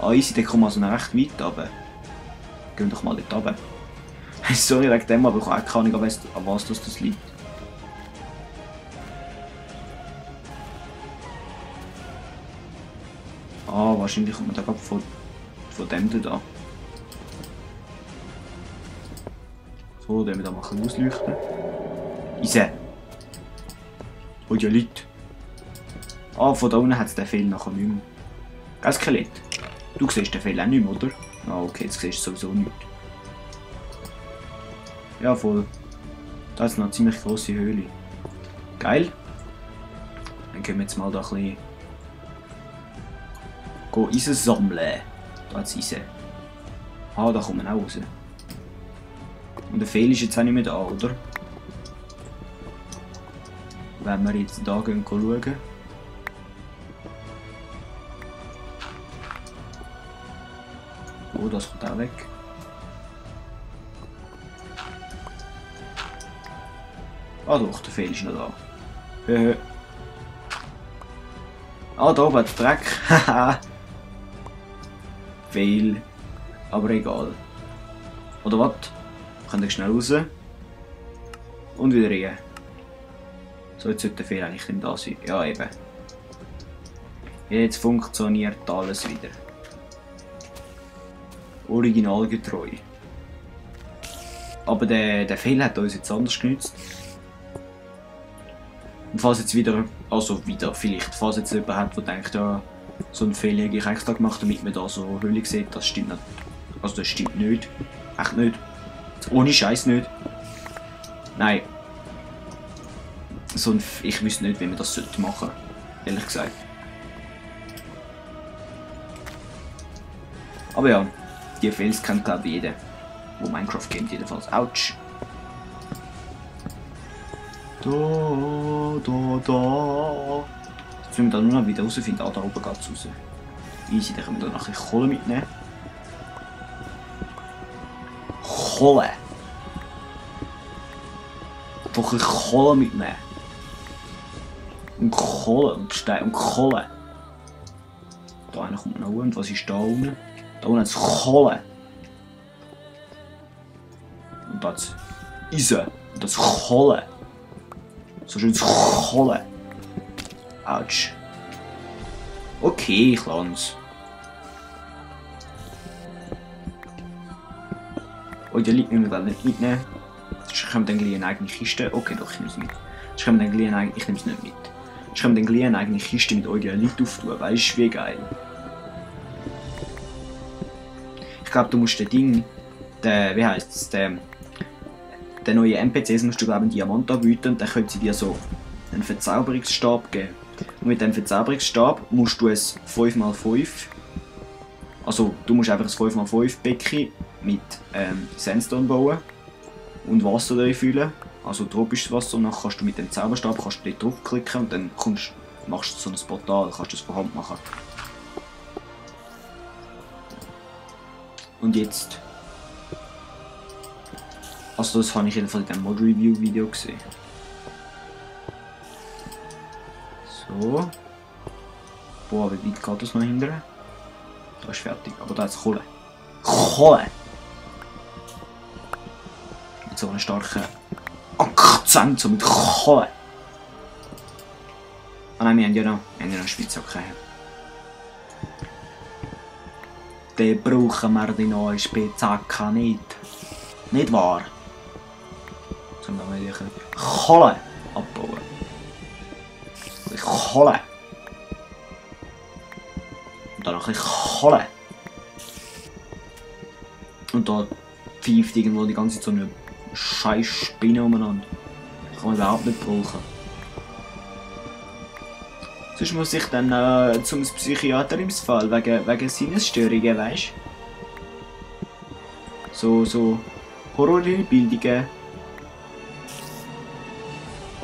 Ah, easy, dann kommen wir also noch recht weit runter. Gehen wir doch mal dort runter. Sorry wegen dem, aber ich habe auch keine Ahnung, an was das liegt. Ah, wahrscheinlich kommt man da gerade von dem da. So, dann wir da mal ein bisschen ausleuchten. Easy. Oh ja, Leute. Ah, von da unten hat es den Fehler nachher nicht mehr. Gell, Skelett? Du siehst den Fehler auch nicht mehr, oder? Ah, okay, jetzt siehst du sowieso nichts. Ja, voll. Da ist noch eine ziemlich grosse Höhle. Geil. Dann gehen wir jetzt mal da ein bisschen Eisen sammeln. Da hat es Eisen. Ah, da kommen wir auch raus. Und der Fehler ist jetzt auch nicht mehr da, oder? Wenn wir jetzt da gehen schauen. Oh, das kommt auch weg. Ah doch, der Fehler ist noch da. Ah, da oben hat Dreck. Haha. Fail. Aber egal. Oder was? Könnt ihr schnell raus. Und wieder rein. So, jetzt sollte der Fehler eigentlich nicht da sein. Ja, eben. Jetzt funktioniert alles wieder. Originalgetreu. Aber der Fehler hat uns jetzt anders genützt. Und falls jetzt wieder, vielleicht, falls jetzt jemand hat, der denkt, ja, so einen Fehler habe ich extra gemacht, damit man da so Höhle sieht, das stimmt nicht. Also das stimmt nicht. Echt nicht. Ohne Scheiß nicht. Nein. Ich wüsste nicht, wie man das machen sollte. Ehrlich gesagt. Aber ja, die Fails kennt glaube ich jeder, wo Minecraft gamet jedenfalls. Autsch. Da. Jetzt müssen wir da nur noch wieder rausfinden. Ah, da oben geht es raus. Easy, dann können wir da noch ein bisschen Kohle mitnehmen. Kohle! Einfach ein bisschen Kohle mitnehmen. Und Kohle und Stein und Kohle. Da einer kommt noch und was ist da unten? Da unten hat es Kohle. Und da hat es Eisen. Und das ist Kohle. So schön Kohle. Autsch. Okay, ich lasse es. Oh, die Leute müssen wir nicht mitnehmen. Sonst kommen dann gleich eine eigene Kiste. Okay, doch, ich nehme es mit. Ich nehme es nicht mit. Ich kann dann gleich eine eigene Kiste mit euch Leuten auftun. Weißt du, wie geil? Ich glaube, du musst den Ding, wie heisst es, den neuen NPCs musst du glaube ich einen Diamant anbieten und dann können sie dir so einen Verzauberungsstab geben. Und mit dem Verzauberungsstab musst du es 5x5, also du musst einfach ein 5x5 Becken mit Sandstone bauen und Wasser drin füllen, also tropisches Wasser, und dann kannst du mit dem Zauberstab dort draufklicken und dann machst du so ein Portal, kannst du das von Hand machen. Und jetzt, also das habe ich jedenfalls in dem Mod-Review-Video gesehen. So. Boah, wie weit geht das noch hinterher? Da ist fertig, aber da ist Kohle. Kohle! Mit so einem starken Akzent, so mit Kohle. Ah nein, wir haben ja noch eine Spitzhacke. Den brauchen wir die neue Spitzhacke nicht. Nicht wahr? Jetzt haben wir wieder Kohle abbauen. Kohle. Und dann noch ein bisschen Kohle. Und da pfeift irgendwo die ganze Zeit so eine scheiß Spinne umeinander. Das kann man überhaupt nicht brauchen. Sonst muss ich dann zum Psychiater im Fall wegen Sinnesstörungen, weißt du? So Horrorbildungen.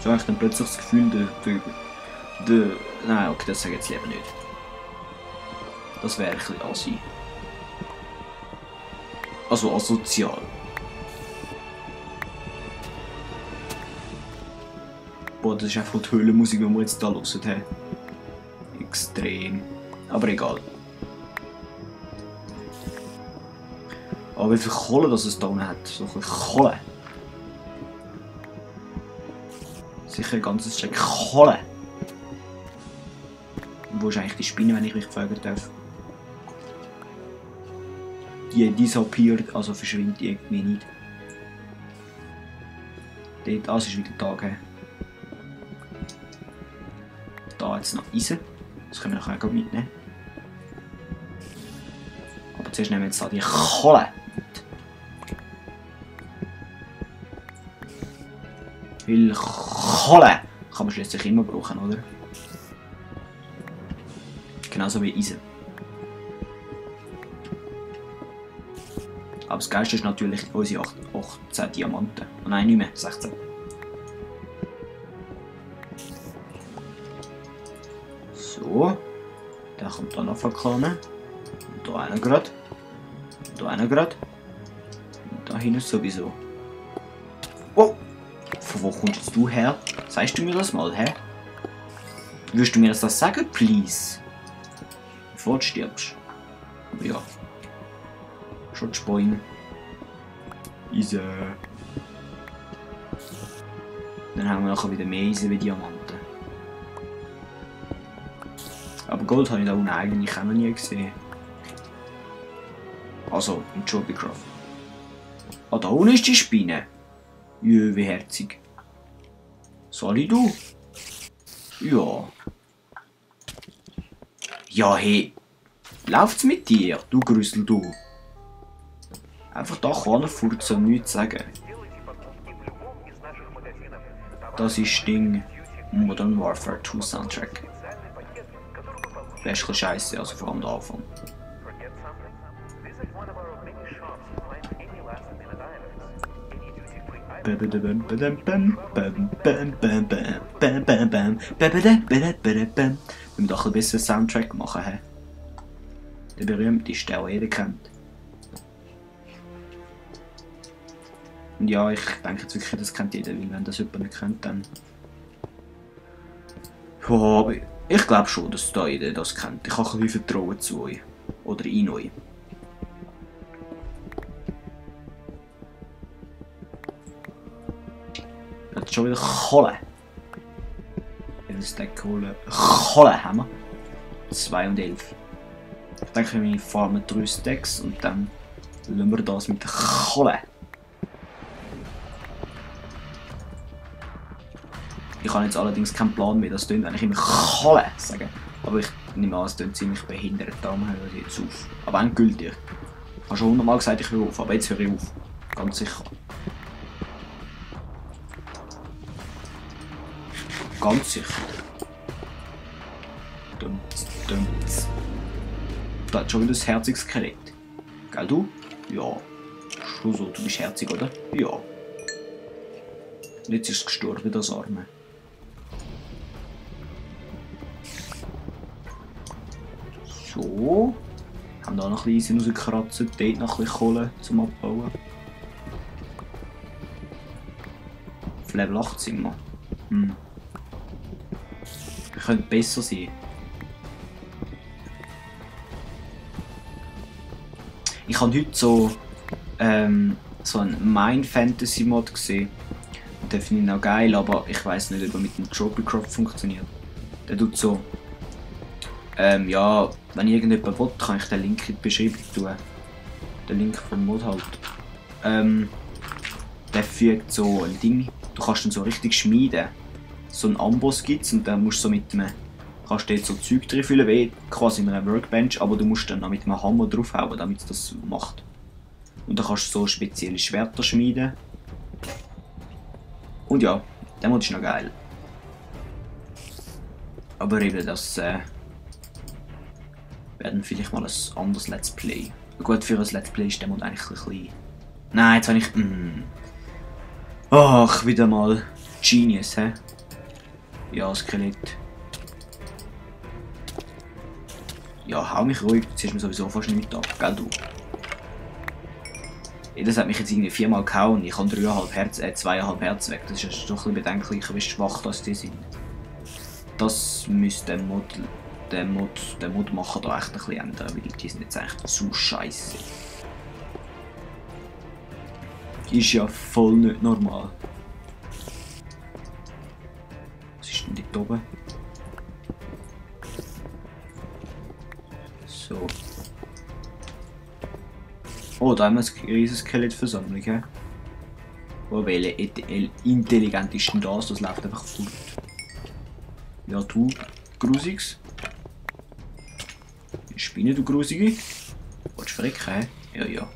So habe ich dann plötzlich das Gefühl, nein, okay, das sage ich jetzt lieber nicht. Das wäre ein bisschen assi. Also asozial. Boah, das ist einfach die Höhlenmusik, die wir jetzt hier hören. Extrem. Aber egal. Aber wie viel Kohle das es da unten hat. So ein bisschen Kohle. Sicher ein ganzes Stück Kohle. Wo ist eigentlich die Spinne, wenn ich mich fragen darf? Die disappeared, also verschwindet irgendwie nicht. Dort, das ist wieder Tag. Da jetzt noch Eisen. Das können wir nachher auch mitnehmen. Aber zuerst nehmen wir jetzt da die Kohle. Weil Kohle kann man schließlich immer brauchen, oder? Genauso wie Eisen. Aber das Geilste ist natürlich unsere 18 Diamanten. Oh nein, nicht mehr, 16. So. Der kommt da noch verklanen. Und da einer gerade. Und da einer gerade. Und da hinten sowieso. Oh! Von wo kommst jetzt du her? Sagst du mir das mal, hä? Würdest du mir das sagen, please? Bevor du stirbst. Aber ja. Schon die Bäume. Eisen. Dann haben wir nachher wieder mehr Eisen wie Diamanten. Aber Gold habe ich da unten eigentlich auch noch nie gesehen. Also, im Tropicraft. Ah, da unten ist die Spinne. Jö, wie herzig. Sali, du? Ja. Ja, hey. Läuft's mit dir, du Grüssel, du? Einfach da furzen und nichts sagen. Das ist Ding Modern Warfare 2 Soundtrack. Der ist ein bisschen scheisse, also vor allem der Anfang. Wir müssen doch ein bisschen Soundtrack machen. He? Der berühmteste, den jeder kennt. Und ja, ich denke jetzt wirklich, das kennt jeder, weil wenn das jemand nicht kennt, dann... Ja, aber ich glaube schon, dass da jeder das kennt. Ich habe ein bisschen Vertrauen zu euch. Oder in euch. Jetzt schon wieder Kohle. Ein Stack Kohle. Kohle haben wir. 2 und 11. Ich denke, wir farmen 3 Stacks und dann lassen wir das mit der Kohle. Ich habe jetzt allerdings keinen Plan mehr, das tönt, wenn ich immer Kohle sage. Aber ich nehme an, es tönt ziemlich behindert, darum höre ich jetzt auf. Aber endgültig. Ich habe schon 100 Mal gesagt, ich höre auf, aber jetzt höre ich auf. Ganz sicher. Ganz sicher. Dumms. Da hat schon wieder das herziges Skelett. Gell du? Ja. Schon so, du bist herzig, oder? Ja. Und jetzt ist es gestorben, das Arme. So. Haben da noch ein bisschen Eisen rausgekratzt, dort noch ein bisschen Kohle zum Abbauen. Auf Level 8 sind wir. Wir könnten besser sein. Ich habe heute so einen Mind-Fantasy-Mod gesehen. Den finde ich auch geil, aber ich weiß nicht, ob er mit dem Tropicraft funktioniert. Der tut so... ja, wenn irgendjemand will, kann ich den Link in die Beschreibung tun. Den Link vom Mod halt. Der fügt so ein Ding, du kannst dann so richtig schmieden. So einen Amboss gibt's und dann musst du so mit einem... Kannst du jetzt so Zeug drin füllen, wie quasi in einer Workbench, aber du musst dann auch mit einem Hammer draufhauen, damit es das macht. Und dann kannst du so spezielle Schwerter schmieden. Und ja, der Mod ist noch geil. Aber eben, das werden vielleicht mal ein anderes Let's Play. Gut, für ein Let's Play ist der Mod eigentlich ein bisschen... Nein, jetzt habe ich... Ach, wieder mal Genius, hä? Ja, Skelett. Ja, hau mich ruhig, jetzt ist mir sowieso fast nichts ab, gell du? Das hat mich jetzt irgendwie 4-mal gehauen und ich habe 2,5 Herz weg. Das ist doch ein bisschen bedenklich, wie schwach das die sind. Das müsste der Modmacher da echt ein bisschen ändern, weil die sind jetzt echt zu scheiße. Ist ja voll nicht normal. Was ist denn dort oben? So. Oh, da haben wir eine riesige Skelettversammlung, hä? Oh, welche intelligent ist denn das? Das läuft einfach fort. Ja, du, Grusiges. Spinne, du Grusige. Willst du frecken, hä? Ja, ja.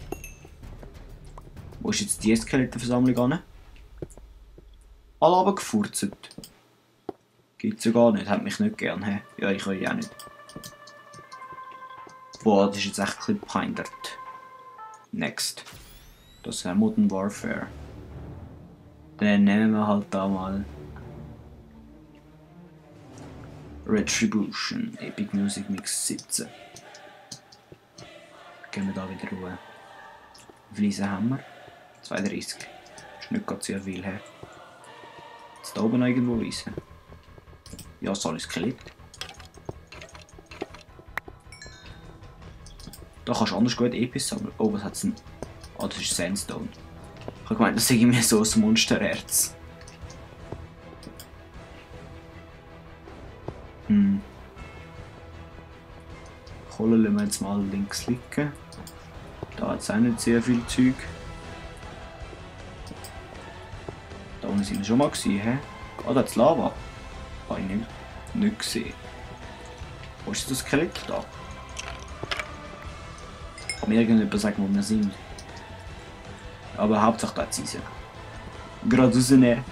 Wo ist jetzt die Skelettenversammlung an? Alle runtergefurzt. Gibt's ja gar nicht, hat mich nicht gern, hä? Ja, ich euch auch nicht. Boah, das ist jetzt echt ein bisschen behindert. Next. Das ist Modern Warfare. Dann nehmen wir halt da mal Retribution, Epic Music Mix 17. Gehen wir da wieder Ruhe. Wie viele Eisen haben wir? 32. Ist nicht gerade sehr viel, hä? Jetzt da oben noch irgendwo Eisen. Ja, es alles Skelett. Da kannst du anders gut Epis sammeln. Oh, was hat's denn? Ah, das ist Sandstone. Ich habe gemeint, das ist irgendwie so ein Monsterherz. Kohle lassen wir jetzt mal links liegen. Da hat es auch nicht sehr viel Zeug. Da unten sind wir schon mal gewesen, hä? Ah, da hat es Lava. Habe ich nicht gesehen. Wo ist das Skelett da? Kann mir irgendjemand sagen, wo wir sind? Aber Hauptsache da ist Eisen. Gerade rausnehmen.